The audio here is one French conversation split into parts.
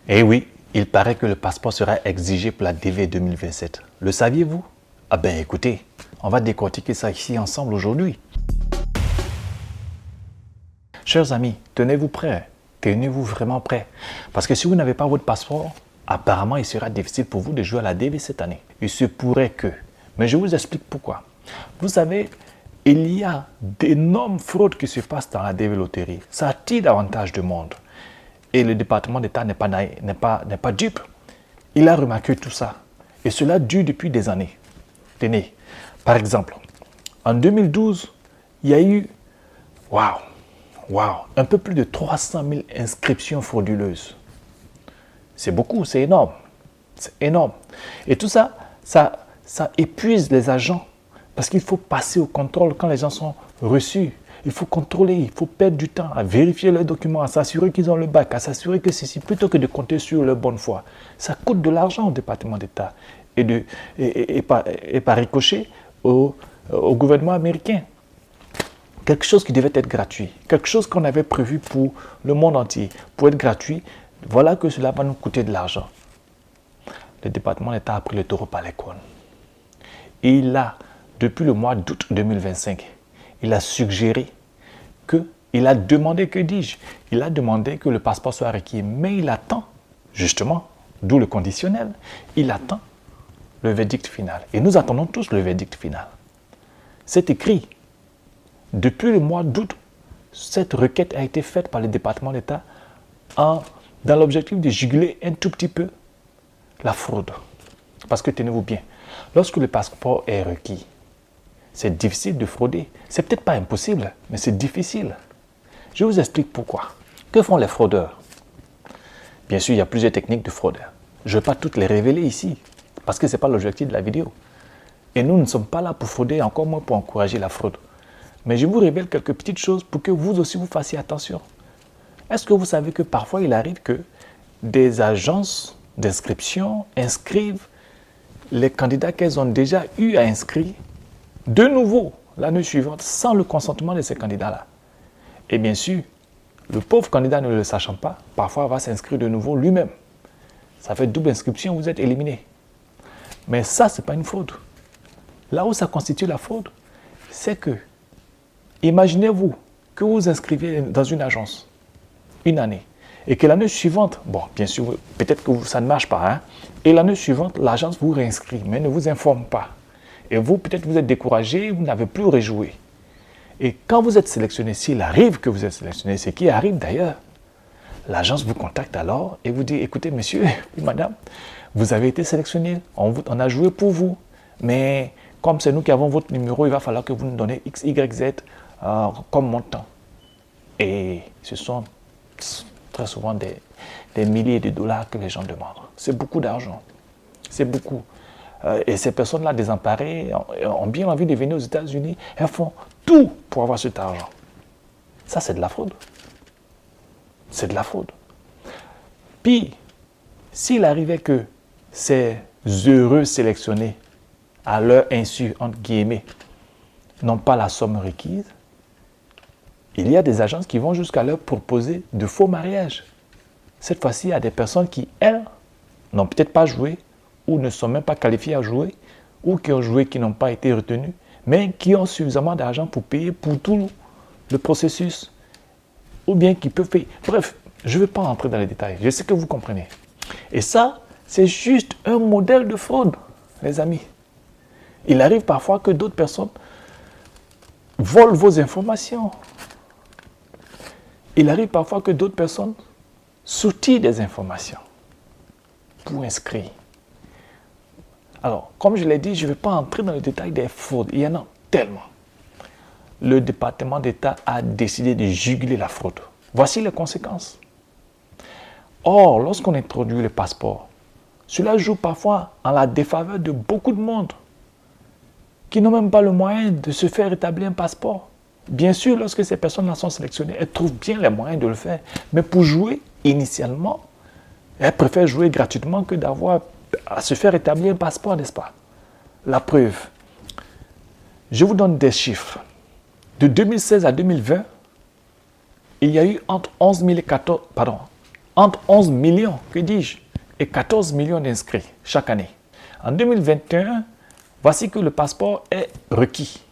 Eh oui, il paraît que le passeport sera exigé pour la DV 2027. Le saviez-vous? Ah ben écoutez, on va décortiquer ça ici ensemble aujourd'hui. Chers amis, tenez-vous prêts. Tenez-vous vraiment prêts. Parce que si vous n'avez pas votre passeport, apparemment il sera difficile pour vous de jouer à la DV cette année. Il se pourrait que. Mais je vous explique pourquoi. Vous savez, il y a d'énormes fraudes qui se passent dans la DV loterie. Ça attire davantage de monde. Et le département d'État n'est pas dupe. Il a remarqué tout ça. Et cela dure depuis des années. Tenez, par exemple, en 2012, il y a eu, un peu plus de 300 000 inscriptions frauduleuses. C'est beaucoup, c'est énorme. C'est énorme. Et tout ça, ça épuise les agents. Parce qu'il faut passer au contrôle quand les gens sont reçus. Il faut contrôler, il faut perdre du temps à vérifier leurs documents, à s'assurer qu'ils ont le bac, à s'assurer que ceci, plutôt que de compter sur leur bonne foi. Ça coûte de l'argent au département d'État et par ricochet au gouvernement américain. Quelque chose qui devait être gratuit, quelque chose qu'on avait prévu pour le monde entier, pour être gratuit, voilà que cela va nous coûter de l'argent. Le département d'État a pris le taureau par les cornes. Il a, depuis le mois d'août 2025, il a suggéré il a demandé, il a demandé que le passeport soit requis, mais il attend, justement, d'où le conditionnel, il attend le verdict final. Et nous attendons tous le verdict final. C'est écrit. Depuis le mois d'août, cette requête a été faite par le département d'État dans l'objectif de juguler un tout petit peu la fraude. Parce que tenez-vous bien, lorsque le passeport est requis, c'est difficile de frauder. C'est peut-être pas impossible, mais c'est difficile. Je vous explique pourquoi. Que font les fraudeurs? Bien sûr, il y a plusieurs techniques de fraude. Je ne vais pas toutes les révéler ici, parce que ce n'est pas l'objectif de la vidéo. Et nous ne sommes pas là pour frauder, encore moins pour encourager la fraude. Mais je vous révèle quelques petites choses pour que vous aussi vous fassiez attention. Est-ce que vous savez que parfois il arrive que des agences d'inscription inscrivent les candidats qu'elles ont déjà eu à inscrire de nouveau l'année suivante sans le consentement de ces candidats-là? Et bien sûr, le pauvre candidat ne le sachant pas, parfois va s'inscrire de nouveau lui-même. Ça fait double inscription, vous êtes éliminé. Mais ça, ce n'est pas une fraude. Là où ça constitue la fraude, c'est que, imaginez-vous que vous inscrivez dans une agence une année et que l'année suivante, bon, bien sûr, peut-être que ça ne marche pas, et l'année suivante, l'agence vous réinscrit, mais ne vous informe pas. Et vous, peut-être, vous êtes découragé, vous n'avez plus rejoué. Et quand vous êtes sélectionné, s'il arrive que vous êtes sélectionné, ce qui arrive d'ailleurs, l'agence vous contacte alors et vous dit, écoutez, monsieur ou madame, vous avez été sélectionné, on a joué pour vous, mais comme c'est nous qui avons votre numéro, il va falloir que vous nous donnez X, Y, Z comme montant. Et ce sont très souvent des milliers de dollars que les gens demandent. C'est beaucoup d'argent. C'est beaucoup. Et ces personnes-là désemparées ont bien envie de venir aux États-Unis. Elles font tout pour avoir cet argent. Ça, c'est de la fraude. C'est de la fraude. Puis, s'il arrivait que ces heureux sélectionnés, à leur insu, entre guillemets, n'ont pas la somme requise, il y a des agences qui vont jusqu'à leur proposer de faux mariages. Cette fois-ci, il y a des personnes qui, elles, n'ont peut-être pas joué, ou ne sont même pas qualifiés à jouer, ou qui ont joué qui n'ont pas été retenus, mais qui ont suffisamment d'argent pour payer pour tout le processus, ou bien qui peuvent payer. Bref, je ne vais pas entrer dans les détails, je sais que vous comprenez. Et ça, c'est juste un modèle de fraude, les amis. Il arrive parfois que d'autres personnes volent vos informations. Il arrive parfois que d'autres personnes soutirent des informations pour inscrire. Alors, comme je l'ai dit, je ne vais pas entrer dans le détail des fraudes. Il y en a tellement. Le département d'État a décidé de juguler la fraude. Voici les conséquences. Or, lorsqu'on introduit le passeport, cela joue parfois en la défaveur de beaucoup de monde qui n'ont même pas le moyen de se faire établir un passeport. Bien sûr, lorsque ces personnes-là sont sélectionnées, elles trouvent bien les moyens de le faire. Mais pour jouer, initialement, elles préfèrent jouer gratuitement que d'avoir à se faire établir un passeport, n'est-ce pas? La preuve. Je vous donne des chiffres. De 2016 à 2020, il y a eu entre 11 000 et 14... Pardon. entre 11 millions, que dis-je, et 14 millions d'inscrits chaque année. En 2021, voici que le passeport est requis.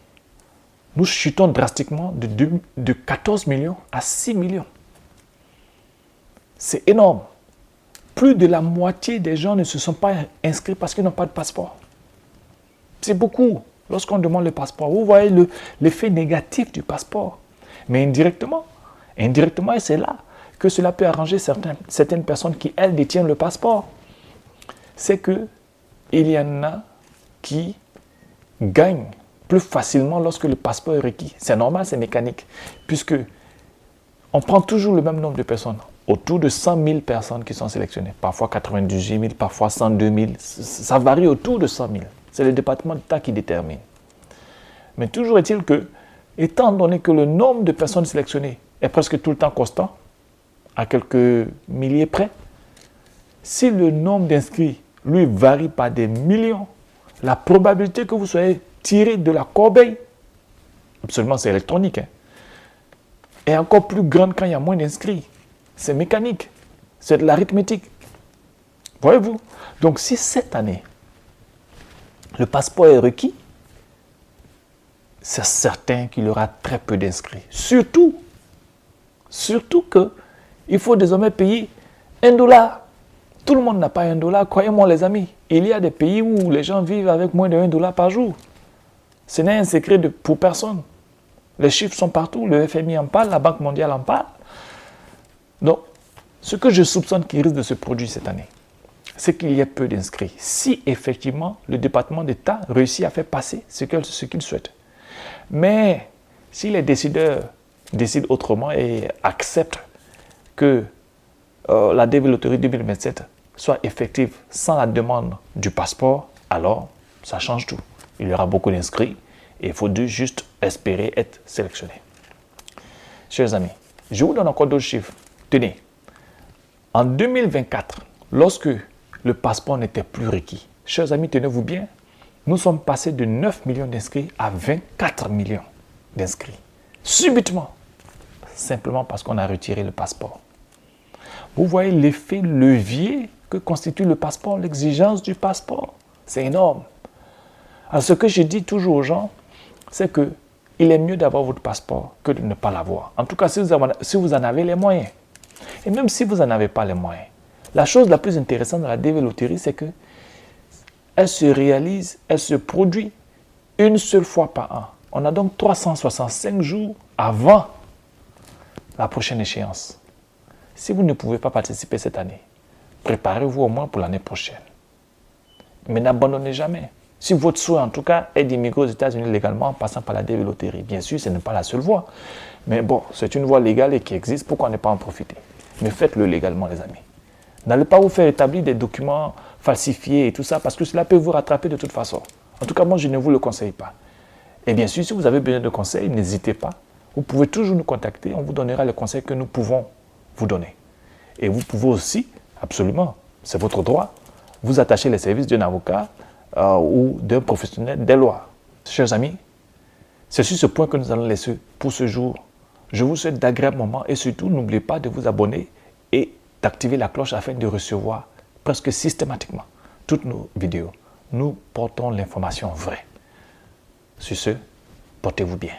Nous chutons drastiquement de 14 millions à 6 millions. C'est énorme. Plus de la moitié des gens ne se sont pas inscrits parce qu'ils n'ont pas de passeport. C'est beaucoup lorsqu'on demande le passeport. Vous voyez l'effet négatif du passeport. Mais indirectement, c'est là que cela peut arranger certaines personnes qui, elles, détiennent le passeport. C'est qu'il y en a qui gagnent plus facilement lorsque le passeport est requis. C'est normal, c'est mécanique, puisque on prend toujours le même nombre de personnes. Autour de 100 000 personnes qui sont sélectionnées. Parfois 98 000, parfois 102 000. Ça varie autour de 100 000. C'est le département d'État qui détermine. Mais toujours est-il que, étant donné que le nombre de personnes sélectionnées est presque tout le temps constant, à quelques milliers près, si le nombre d'inscrits, lui, varie par des millions, la probabilité que vous soyez tiré de la corbeille, absolument c'est électronique, est encore plus grande quand il y a moins d'inscrits. C'est mécanique, c'est de l'arithmétique. Voyez-vous? Donc si cette année, le passeport est requis, c'est certain qu'il y aura très peu d'inscrits. Surtout qu'il faut désormais payer $1. Tout le monde n'a pas $1, croyez-moi les amis. Il y a des pays où les gens vivent avec moins de $1 par jour. Ce n'est un secret pour personne. Les chiffres sont partout, le FMI en parle, la Banque mondiale en parle. Donc, ce que je soupçonne qui risque de se produire cette année, c'est qu'il y ait peu d'inscrits. Si effectivement le département d'État réussit à faire passer ce qu'il souhaite. Mais si les décideurs décident autrement et acceptent que la DV Loterie 2027 soit effective sans la demande du passeport, alors ça change tout. Il y aura beaucoup d'inscrits et il faut juste espérer être sélectionné. Chers amis, je vous donne encore d'autres chiffres. Tenez, en 2024, lorsque le passeport n'était plus requis, chers amis, tenez-vous bien, nous sommes passés de 9 millions d'inscrits à 24 millions d'inscrits. Subitement, simplement parce qu'on a retiré le passeport. Vous voyez l'effet levier que constitue le passeport, l'exigence du passeport. C'est énorme. Alors ce que je dis toujours aux gens, c'est qu'il est mieux d'avoir votre passeport que de ne pas l'avoir. En tout cas, si vous en avez les moyens. Et même si vous n'en avez pas les moyens, la chose la plus intéressante de la DV Loterie, c'est que elle se réalise, elle se produit une seule fois par an. On a donc 365 jours avant la prochaine échéance. Si vous ne pouvez pas participer cette année, préparez-vous au moins pour l'année prochaine. Mais n'abandonnez jamais. Si votre souhait, en tout cas, est d'immigrer aux États-Unis légalement en passant par la DV Loterie, bien sûr, ce n'est pas la seule voie. Mais bon, c'est une voie légale et qui existe, pourquoi ne pas en profiter? Mais faites-le légalement, les amis. N'allez pas vous faire établir des documents falsifiés et tout ça, parce que cela peut vous rattraper de toute façon. En tout cas, moi, je ne vous le conseille pas. Et bien sûr, si vous avez besoin de conseils, n'hésitez pas. Vous pouvez toujours nous contacter, on vous donnera les conseils que nous pouvons vous donner. Et vous pouvez aussi, absolument, c'est votre droit, vous attacher les services d'un avocat ou d'un professionnel des lois. Chers amis, c'est sur ce point que nous allons laisser pour ce jour. Je vous souhaite d'agréables moments et surtout, n'oubliez pas de vous abonner et d'activer la cloche afin de recevoir presque systématiquement toutes nos vidéos. Nous portons l'information vraie. Sur ce, portez-vous bien.